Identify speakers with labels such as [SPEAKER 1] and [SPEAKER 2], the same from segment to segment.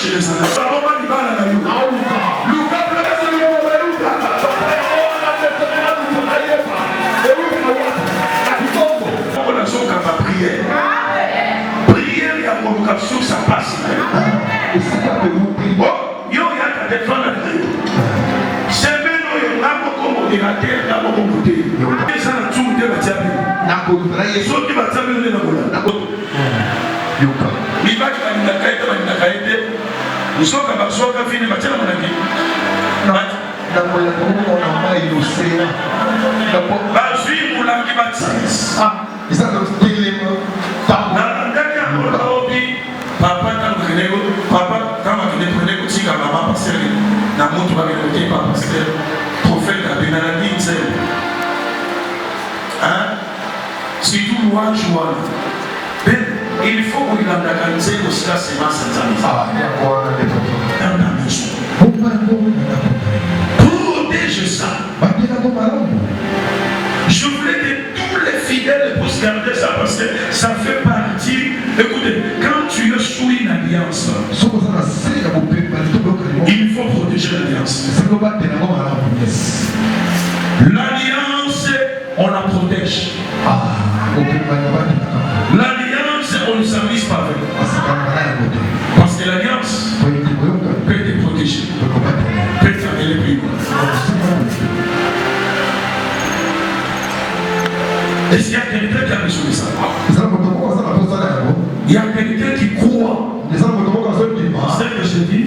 [SPEAKER 1] chez les enfants. Ça va pas du mal à la Luka. Luka, c'est le nom de Luka. On a son cap à prière. Prière, il y a mon vocation, ça passe. Oh, yo, il y a des femmes à dire. C'est bien, il y a beaucoup de modérateurs, il y a beaucoup de modérateurs. Les gens ont tout de la table. Ceux qui vont t'amener dans le monde. Mibaki balinakaite usoka basoka fini batela monaki
[SPEAKER 2] na moya ko na mai lucea na po
[SPEAKER 1] bazui mulangi batsis
[SPEAKER 2] isa no stilema
[SPEAKER 1] na ndani ya obi papa na mkenego papa kama kineprene kutika mama pasteur na mtu bamekote papa pasteur prophète abenaladi nse si tu louange wana il faut qu'on ait organisé le stress et masse protège ça. Je voulais que tous les fidèles puissent garder ça parce que ça fait partie. Écoutez, quand tu es sous une alliance, il faut protéger l'alliance. L'alliance, on la protège. L'alliance, on ne s'amuse pas avec. Parce que l'alliance peut te protéger. Peut te faire les plus. Et s'il y a quelqu'un qui a besoin de ça, il y a quelqu'un qui croit. C'est ce que je dis.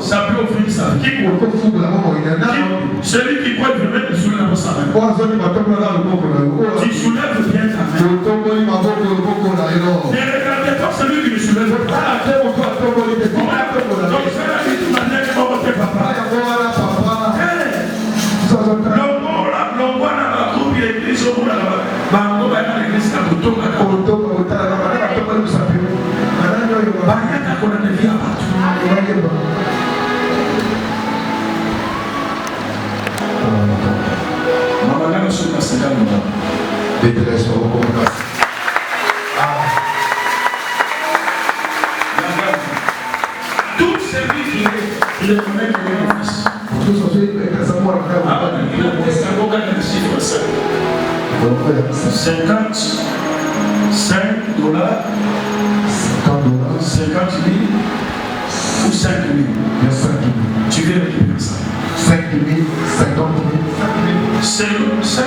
[SPEAKER 1] Ça peut offrir ça. Celui qui croit vraiment le soulève sa main. Tu soulèves bien ta main. Ne regardez pas celui qui me soulève pas. Tout celui qui est le connaît que le fils. 55 dollars, 50 000 ou 5 000. Tu viens récupérer ça.
[SPEAKER 2] 5 000, 50 000,
[SPEAKER 1] 5 000.
[SPEAKER 2] 5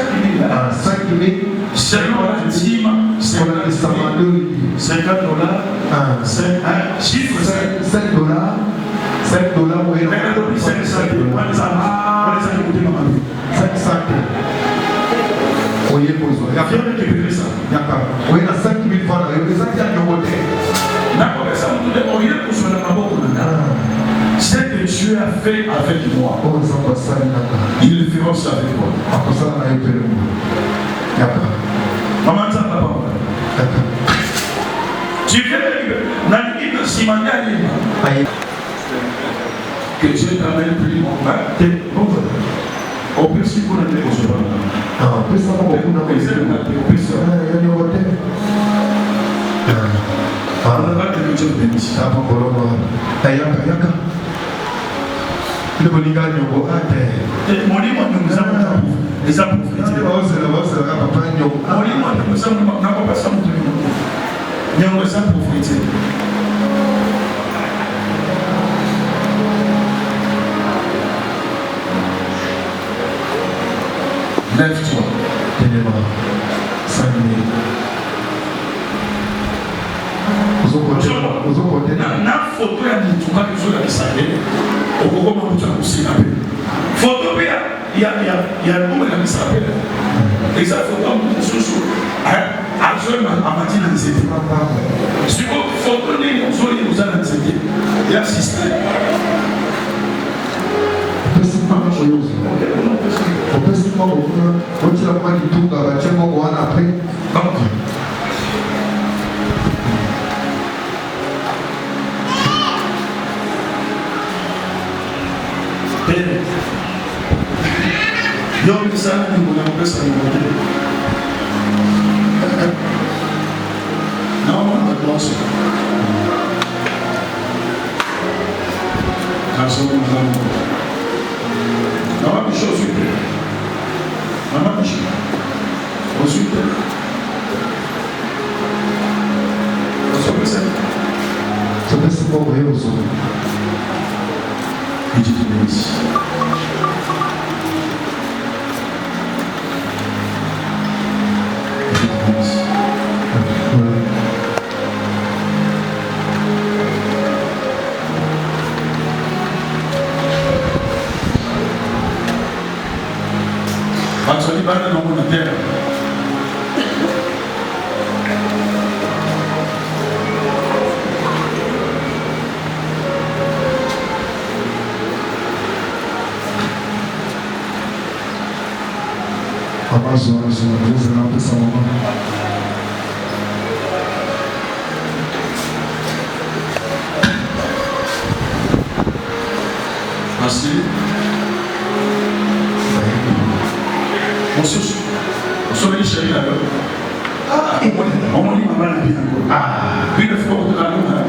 [SPEAKER 2] 000.
[SPEAKER 1] Selon la dîme, c'est 50 dollars, 5 chiffre
[SPEAKER 2] 5 dollars, 5 dollars, oui.
[SPEAKER 1] 5
[SPEAKER 2] oui, il y a bien récupéré ça. Oui, il y a 5 000 francs. Il y a des gens qui ont voté.
[SPEAKER 1] Ce que Dieu a fait avec moi, il le fera aussi avec toi. Maman, ça va pas. Tu viens de Simania. Que Dieu t'amène plus loin. Au plus, vous n'avez pas besoin.
[SPEAKER 2] Plus ça va beaucoup dans les yeux. Plus ça va voter.
[SPEAKER 1] On va que Dieu bénisse.
[SPEAKER 2] Le bolinga nyongo ate.
[SPEAKER 1] Molimo nous avons les apôtres. Molimo nous avons n'a pas passé mon tour. Nyongo ça prophétie. Lève-toi.
[SPEAKER 2] Tenez-moi. 5 000.
[SPEAKER 1] Na photo ya mtu kama hizo ya kisale okokoma mtu akusina pe photo pia ya ngoma ya kisale eza photo mtu susu azoma amatina nzete siko photo ni nzuri uzana nzete ya sister Yo sana ni kuna pesa ni moja. Naomba mtoto. marché. Ensuite, on se présente.
[SPEAKER 2] So this is what we're also.
[SPEAKER 1] Et Dieu te bénisse. Et Dieu te bénisse. Actually, by the number of them.
[SPEAKER 2] Amazonas, Deus não tem salão.
[SPEAKER 1] Assim. Você vai enxergar agora. Vamos limpar a vida agora. Vida ficou do lado, né?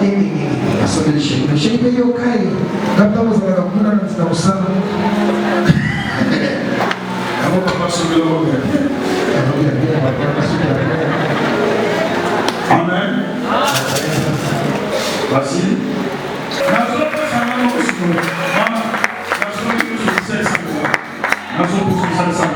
[SPEAKER 2] Essa vez chega. Chega e eu caio. Cantamos a laguna, nós estamos usando.
[SPEAKER 1] Vamos para o seu lugar. Amém. Assim. Nós vamos falar no Senhor. Nós vamos sucesso. Nós vamos sucesso.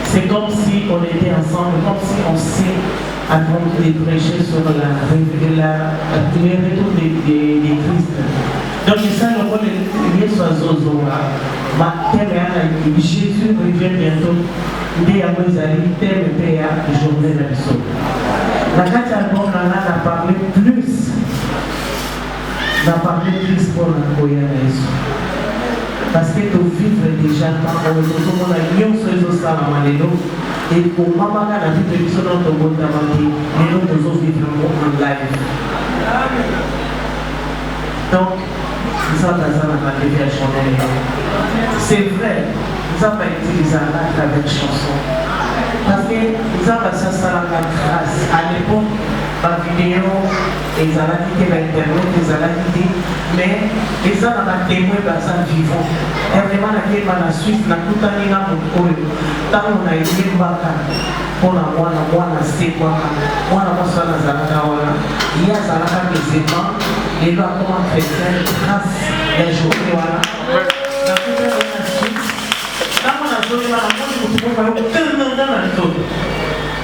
[SPEAKER 3] C'est comme si on était ensemble, comme si on s'est avant de prêcher sur le retour de Christ. Donc c'est ça le rôle de Zozo. Jésus revient bientôt. Il a journée de la La carte album a parlé plus. On a parlé plus pour la cohérence. Parce que tu vivre déjà dans le monde, et pour maman, la vie de l'histoire dans ton monde, et nous devons vivre en live. Donc, nous avons la déviation. C'est vrai, nous avons utilisé la avec chanson. Parce que nous avons passé ça la grâce. À l'époque, la vidéo, ils allaient quitter l'internet, ils allaient quitter, mais ils allaient témoigner dans sa vivant. Et vraiment, la Suisse, la Koutanina, tant on a été baka, pour la moine, c'est quoi, moi, la moine, la Zalaka, il y a Zalaka des éléments, et là, comment chrétien, grâce à la journée, voilà. La Koutanina, la Suisse, là, on a joué, la moine,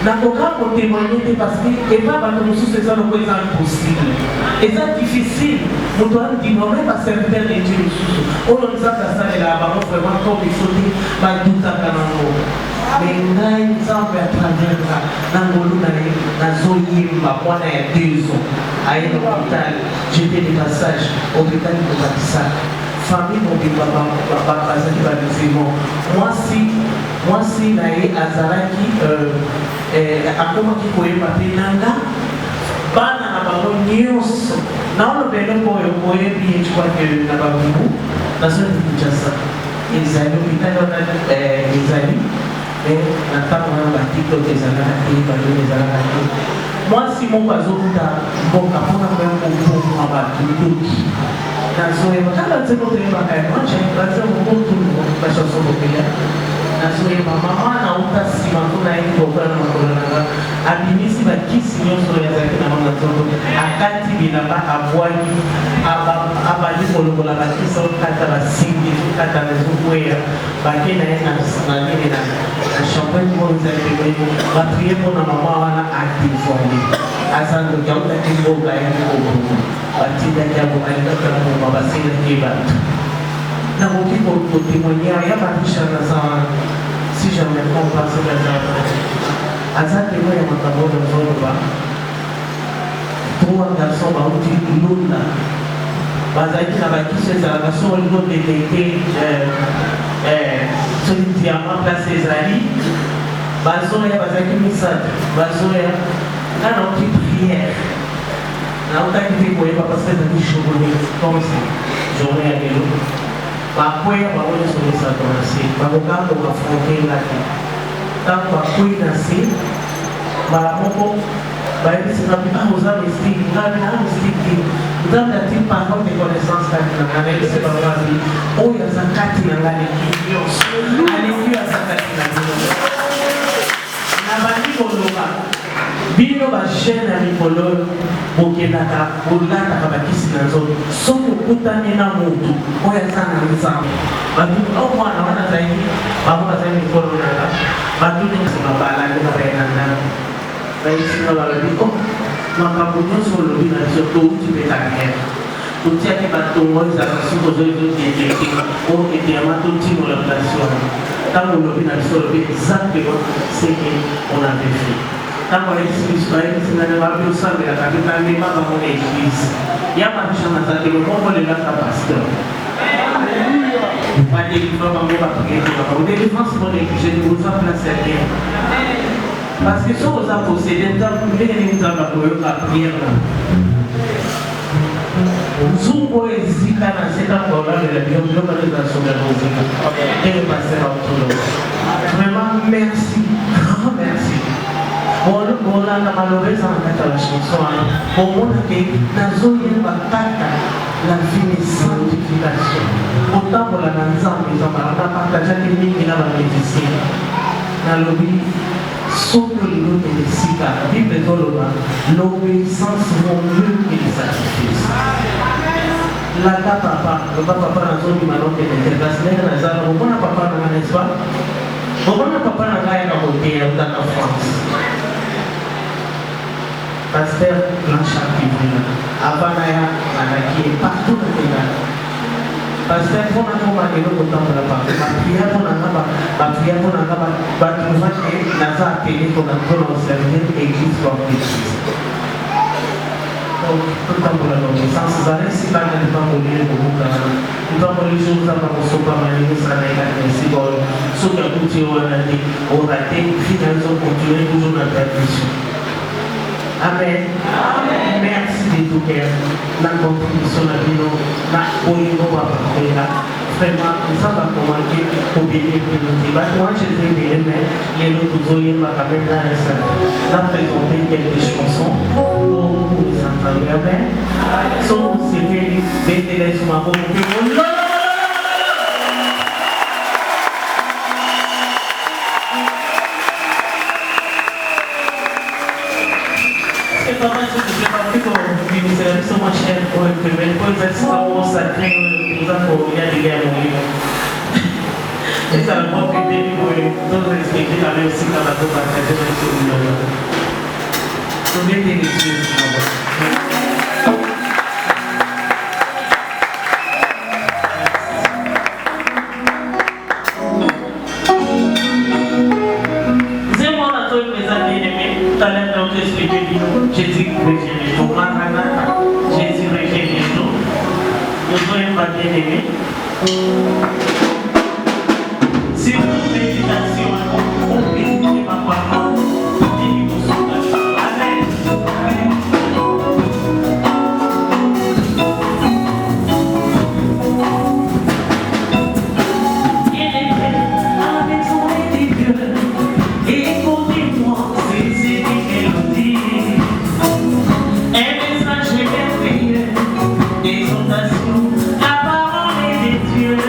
[SPEAKER 3] n'a pas pour témoigner parce que et pas dans nous c'est ça le présent impossible et ça difficile nous doit dire non même pas serviteur de Dieu on nous a ça et là vraiment comme il faut dire pas tout à canano mais là il semble à travers là dans le na zoyimba moi il y a 2 ans à l'hôpital j'étais de passage hôpital de Batissa famille mon papa bazaki ba musulman moi si nae azaraki akomaki koyeba mpe nanga bana na bango nyonso naolobele oyo oyebi etukwake na babubu nazoli kinshasa ezali hôpital wana ezali na ntango wana batiktok ezalaka te badolo ezalaka te mwasi moko azokuta mboka mpona koyakoboma bato mitoki nazoyeba kaka nzeko toyebaka yango bazemokotulu bachanson bopeya nazoyeba mama nauta nsima mpona ye kokola na makolo nanga abimisi bakisi nyonso oyo azalaki na manga nzoto akati bilamba abwaki abandi kolongola bakisi okata basingi okata nazokweya bake na ye na nini na champagne pour nous imprimer, on va prier pour nos mamans à déformer. À ça, nous avons des mots là, on va dire qu'il y a des mots, on va passer les débats. Na moki pour témoigner, il y a pas de chance si jamais on passe la zone. À ça, il y a un tableau de zone là. Trois garçons ont dit l'eau là. Bazaki na baki c'est la garçon l'eau détecté sur le diamant place des alliés. Bazon ya bazaki misad. Bazon ya là on dit prière. Là on t'a dit quoi parce que c'est journée comme ça. Journée à l'eau. Bakwea pamoja na tunasi bakokambo bafonge laki tangu bakwea nasi baramoko baebi sina bina uza mystique ngabi na mystique ndanda ti parole de connaissance kati na ngane se babazi oya zakati na ngane kiyo alikiwa zakati na ngane na bandiko loba bino ba jeune amicolo bokenaka bolata kabakisi na nzoto soki okutani na motu oyo aza na nzambe bato omwana wana zaidi bakona zaidi mikolo nanga batuni nsima balandi babaye na ndako bayisina balobi o makambo nyonso olobi na biso touti mpe carrière totiaki batongo ezala soki ozoezokiekeke o eteyama totimola relation ntango olobi na biso olobi exacte seke on avait fait. Tanto a Israel sina ba bio sabe la capita ni mama mo église. Ya ma chama za de mo mo le la pasteur. Alléluia. Pas de livre ba mo ba prier ba. De livre pour l'église de vous en placer bien. Parce que si vous a possédé tant que les gens ba ko la prière là. Zumbo ezika na seta kwa la de la Bible de la sauvegarde. Et le pasteur autour. Vraiment merci. Merci. Bola na malobeza na kata la chanson pour moi que nazo yeba kata la vie sanctification autant pour la nzambe nzamba na partager que mingi na ba médecin na lobi soto lilo de sika bible toloba l'obéissance vaut mieux que les sacrifices la papa le papa na zo di manote de grâce na zala bona papa na n'est pas bona papa na ngaya na hotel dans France. Pasteur Blanchard Kivina, Avanaya, Anaki, partout dans le monde. Pasteur, pour nous, on a dit que nous avons la prière pour nous, la prière pour nous, la trouver que Naza a tenu pour nous prononcer l'église comme l'église. Donc, tout le temps pour la connaissance, ça reste pas dans le temps pour lire le bouquin. Tout le temps pour les jours, ça va nous sauver, mais nous, ça n'a pas été si bon. Ce qui a coûté, on a dit, on a été, finalement, continuer toujours notre tradition. Amen. Amen. Merci de tout cœur. La contribution à Bino, la Oino Babakela. Vraiment, nous avons commandé pour bénir le débat. Moi, je vais bien, mais les autres zones vont quand même dans la salle. Nous présenter quelques chansons pour les entendre. Amen. Son CV, BTS Mabo, so much help for implement because someone sacré pour il y a des gars et ça va pas aider pour d'autres respecter la même si la bateau partager sur le monde. So bien des choses Jésus régénère-nous. Nous sommes pas bien-aimés. Si vous méditation, on peut ma parole. Amen. Il est prêt à la maison des dieux. Écoutez-moi, c'est des mélodies. Des ondations, la parole des dieux.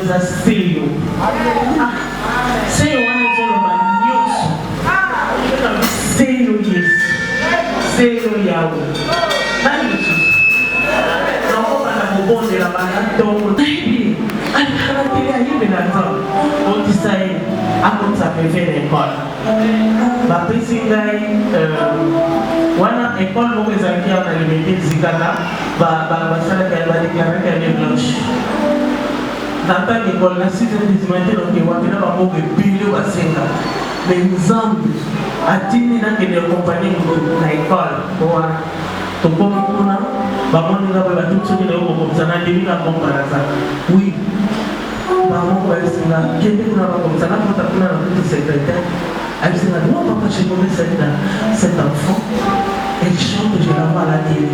[SPEAKER 3] eza seyo seyo wana ezoloba nyonso seyo yesu seyo yawe nani lisusu nakobana kobondela bana ntongo nayebi alikala tele ayebe na nzambe otisa ye akotisa peve na ekole bapesi ngai wana ekole moko ezalaki awa na limete zikata basalaki badeklaraki ya ne blanche nataki ekole na 6 disimate noke wapi na bamoko ebele basenga me nzambe atindi nakende kompani na ekole wana tokomi kuna bamoni nga boye batusoki na yo kokomisa na ndemi na komparaza wi bamoko bayesinga kende kuna bakomisa na kota kuna na kuti secrétaire ayesinga non papa j'ai donné cet enfant elle chante je la vois à la télé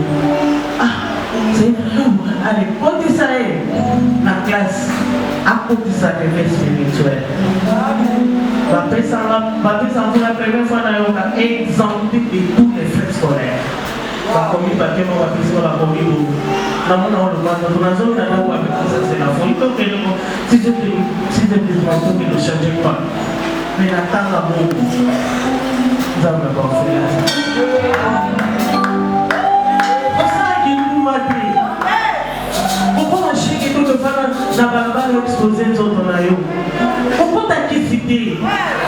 [SPEAKER 3] c'est allez kotisa ye na classe akotisa leve spirituel bapesanga la première fois na yoka exempté de tous les frais scolaires bakomi papier moko bapesima bakomi bobo namona olobanda tunazomina nao bapekisa sela fo itokendeko sizeplesmantoke ne change pas mais natanga moko nzambe baofela osalaki nduma te okoma sheke tokefana na balabala expose nzoto na yo okotakisi te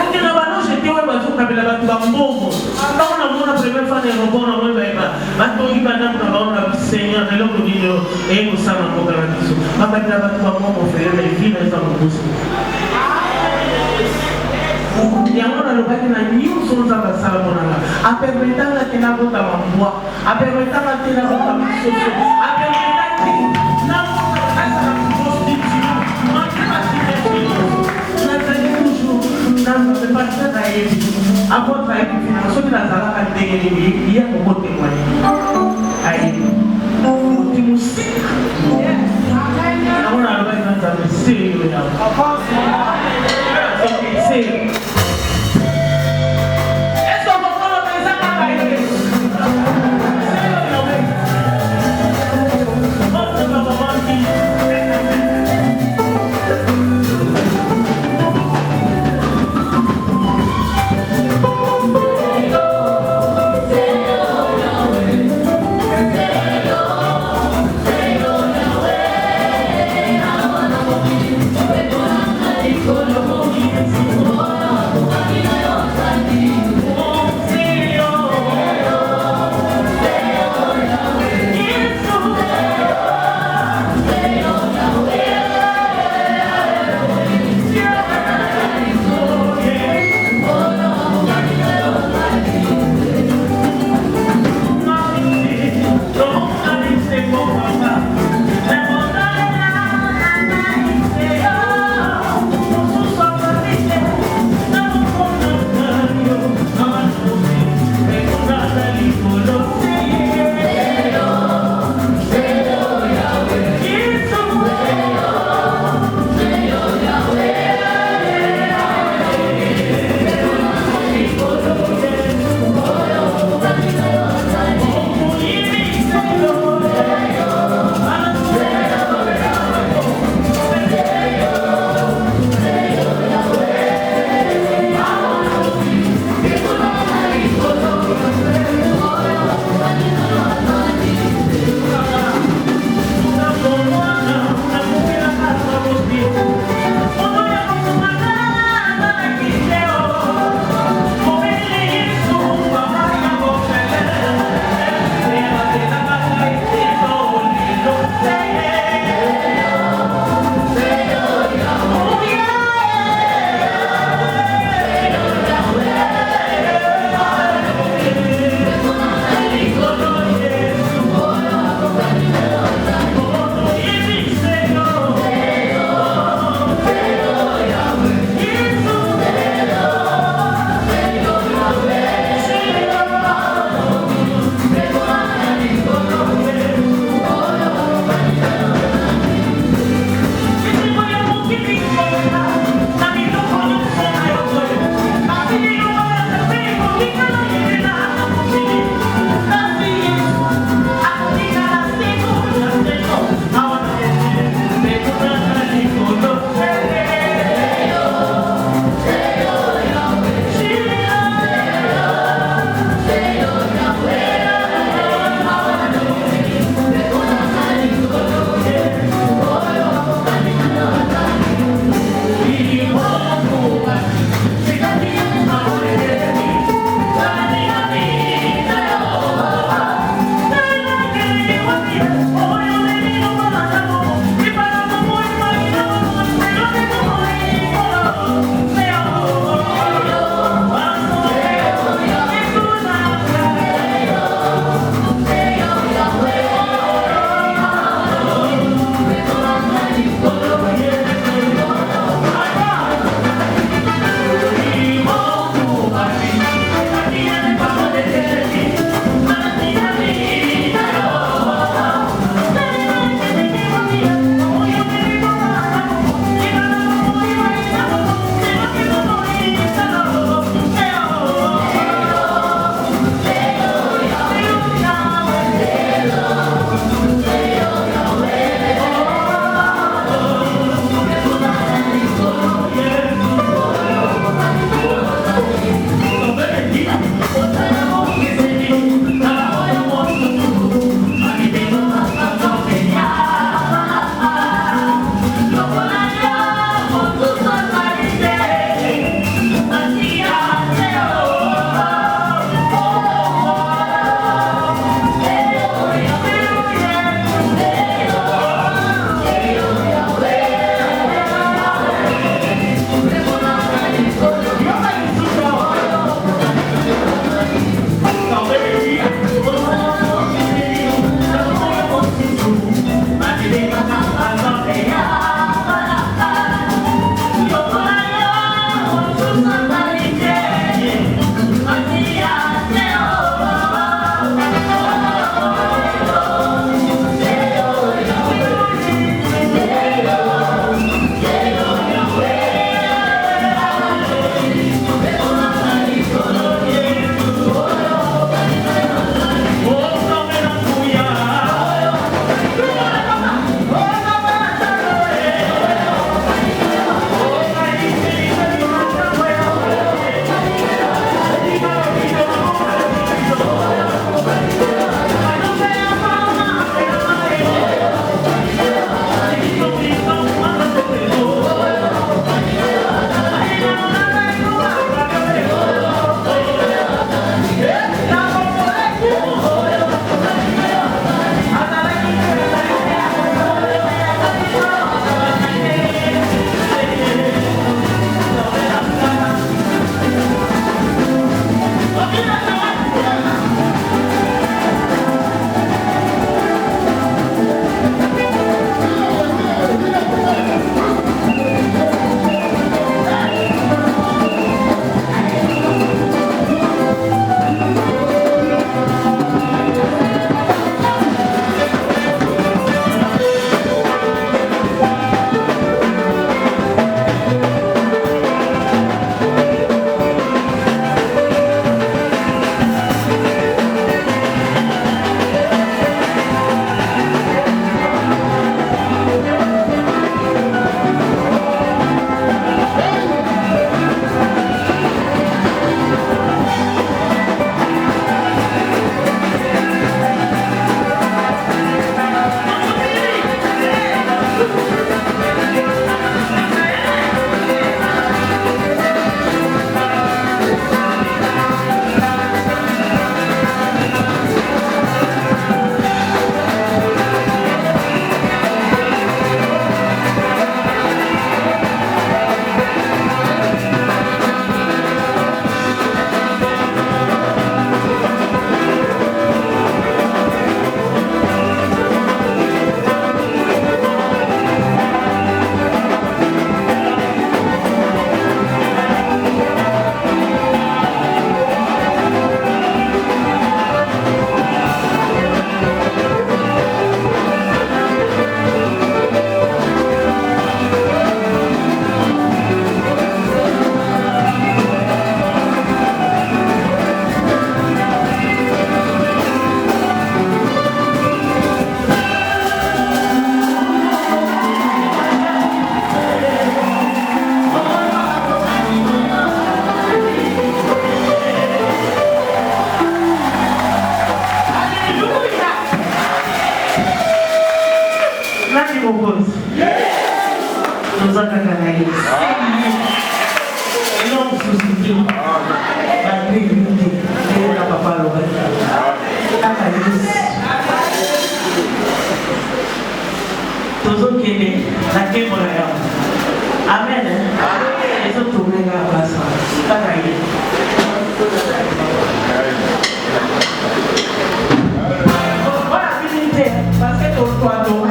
[SPEAKER 3] okena baloge te oyo bazokabela bato bambongo ntango namona première fois na aéroport na moi bayeba batongi bandako na bango na seigneur eloko nini eyekosala mboka na biso bakabela bato bambongo fere na evile eza mokosi yango nalobaki na nyonso nzambe asala monanga apermetanga te nabotama mbwa apermetanga te nabotama soso apermetaki nabota asala prostitution nazali toujours namepatisaka yebi apôtre ayebi fina soki nazalaka ndenge nini ye kokotemwani ayebi otimosika yango nalobaki na nzambe seyo yawo seyo
[SPEAKER 4] We're
[SPEAKER 3] Amen. Les autres tournent la place. Pas caillé. Voilà, finité. Parce que ton toit d'eau.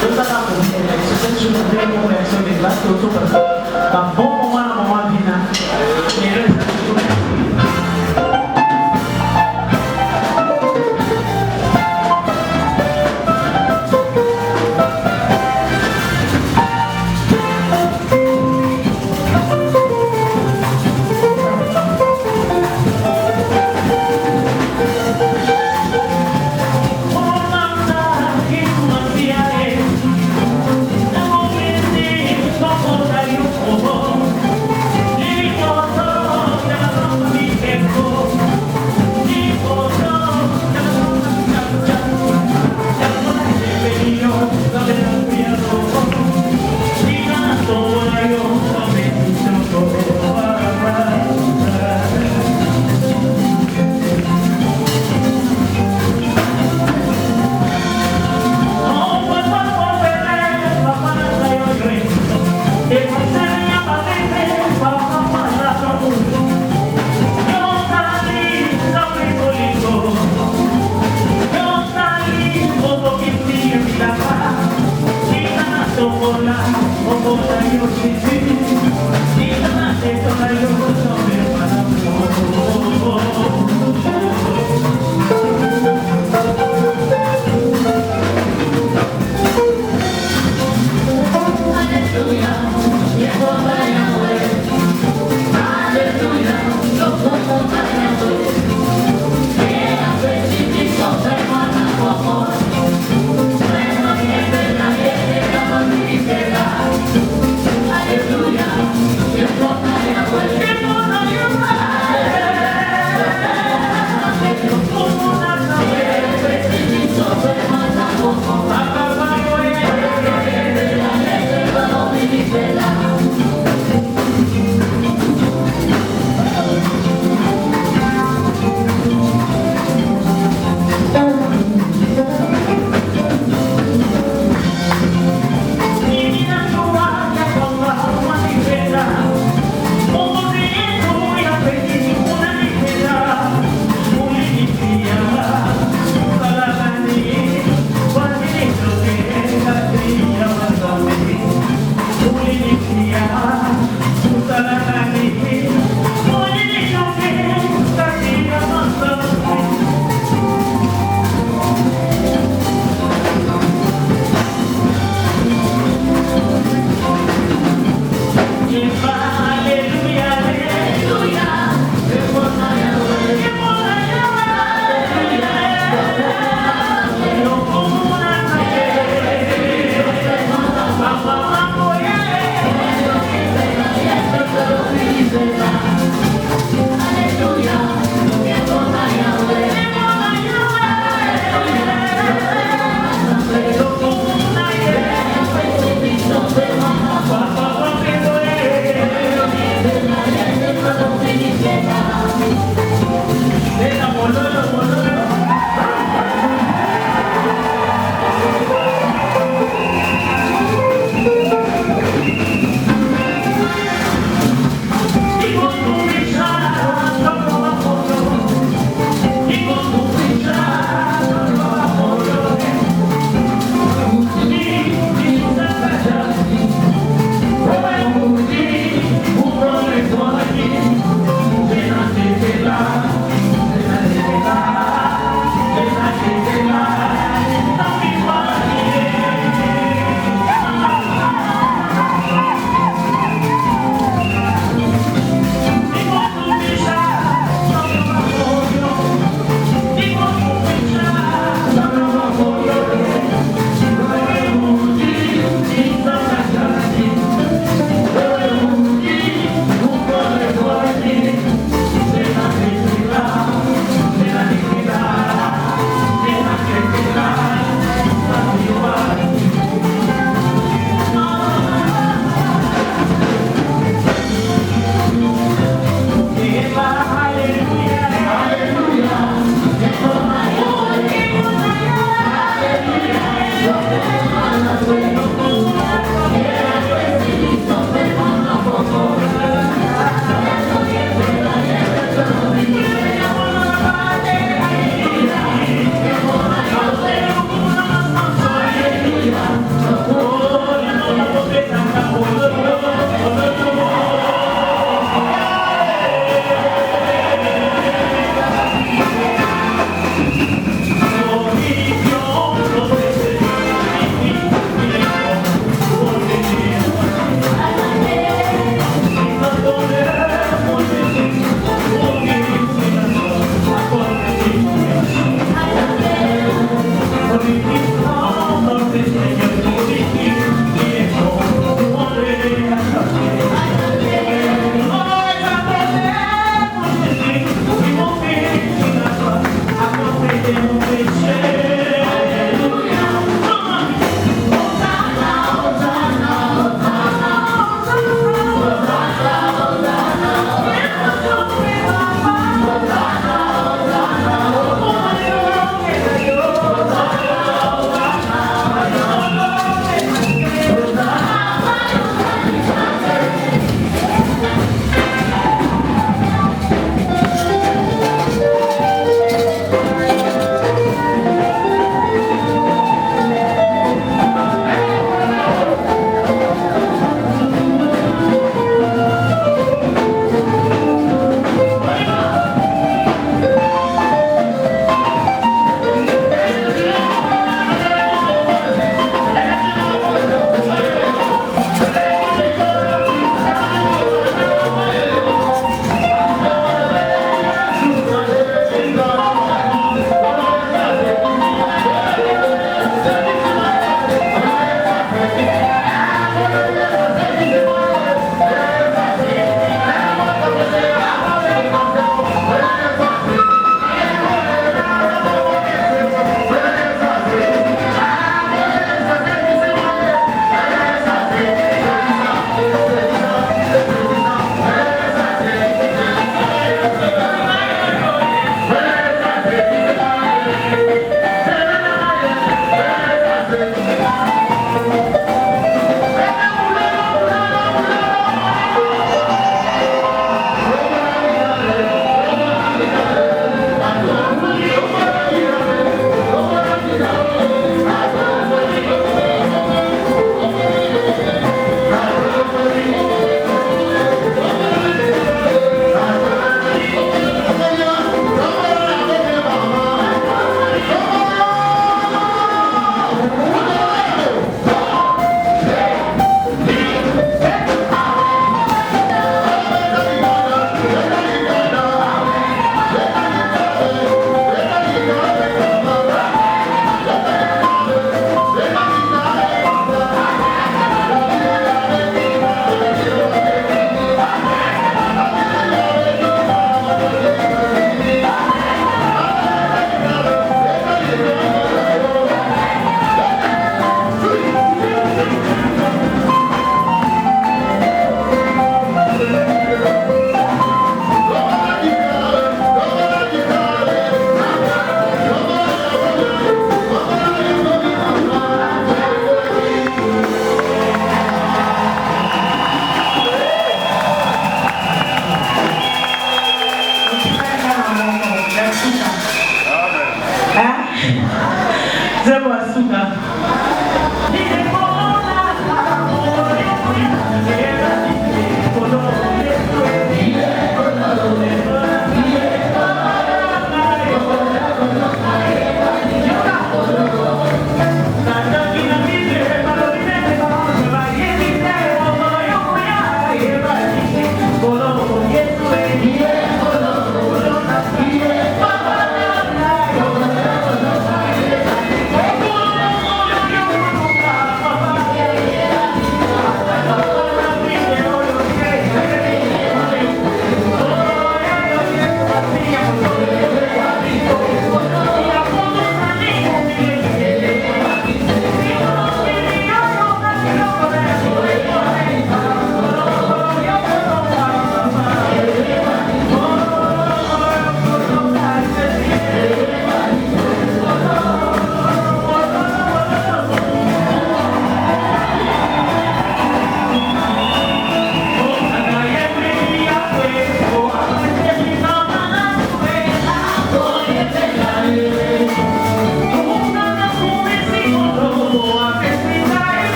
[SPEAKER 3] Nous avons compris. C'est une vraie conversion des bases. Un bon moment, vient. Et là,
[SPEAKER 4] Thank you.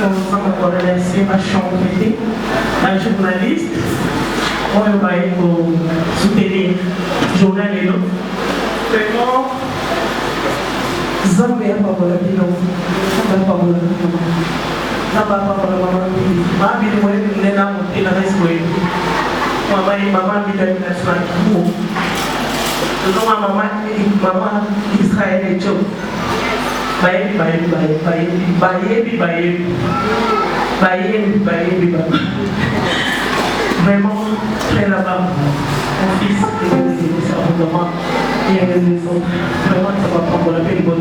[SPEAKER 3] pour remercier ma chambre d'été, ma journaliste, on va pour soutenir le journal et l'autre. Vraiment, Zambé a pas volé de l'eau, Zambé a pas volé de l'eau. Zambé a pas volé de l'eau. Ma vie de moi, elle est là, elle est là, maman vit dans une nation qui maman Israël et Joe. Vraiment, très là-bas, mon fils est vraiment et à la maison. Vraiment, ça va prendre la peine de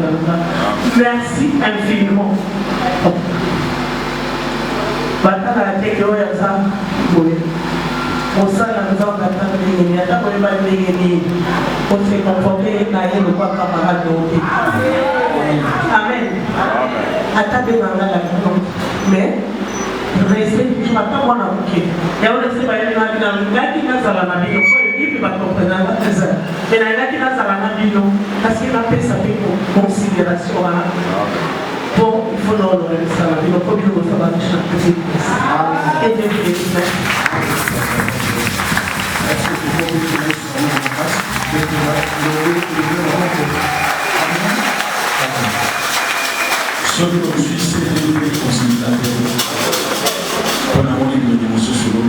[SPEAKER 3] merci infiniment. Batala teke oya za boye. Osala nzao batala ngeni ata boye ba ngeni. On se comporter na yelo kwa camarade ote. Amen. Ata de ngala la mais respect tu vas pas mwana muke. Ya ole se ba yeli na bina ngaki na sala na bino ko ipi ba comprendre na pesa. Mais na ngaki na sala na bino parce que la pesa pe considération wana. Bon, il faut l'honorer ça, il faut que nous fassions chaque petite pièce. Et de
[SPEAKER 1] ce que je suis, c'est de conciliateur. On a mon livre de monsieur Solo.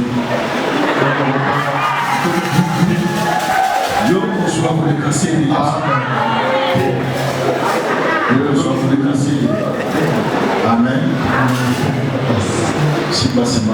[SPEAKER 1] Dieu reçoit pour les casser. Dieu reçoit pour les casser. Amen. Si pas c'est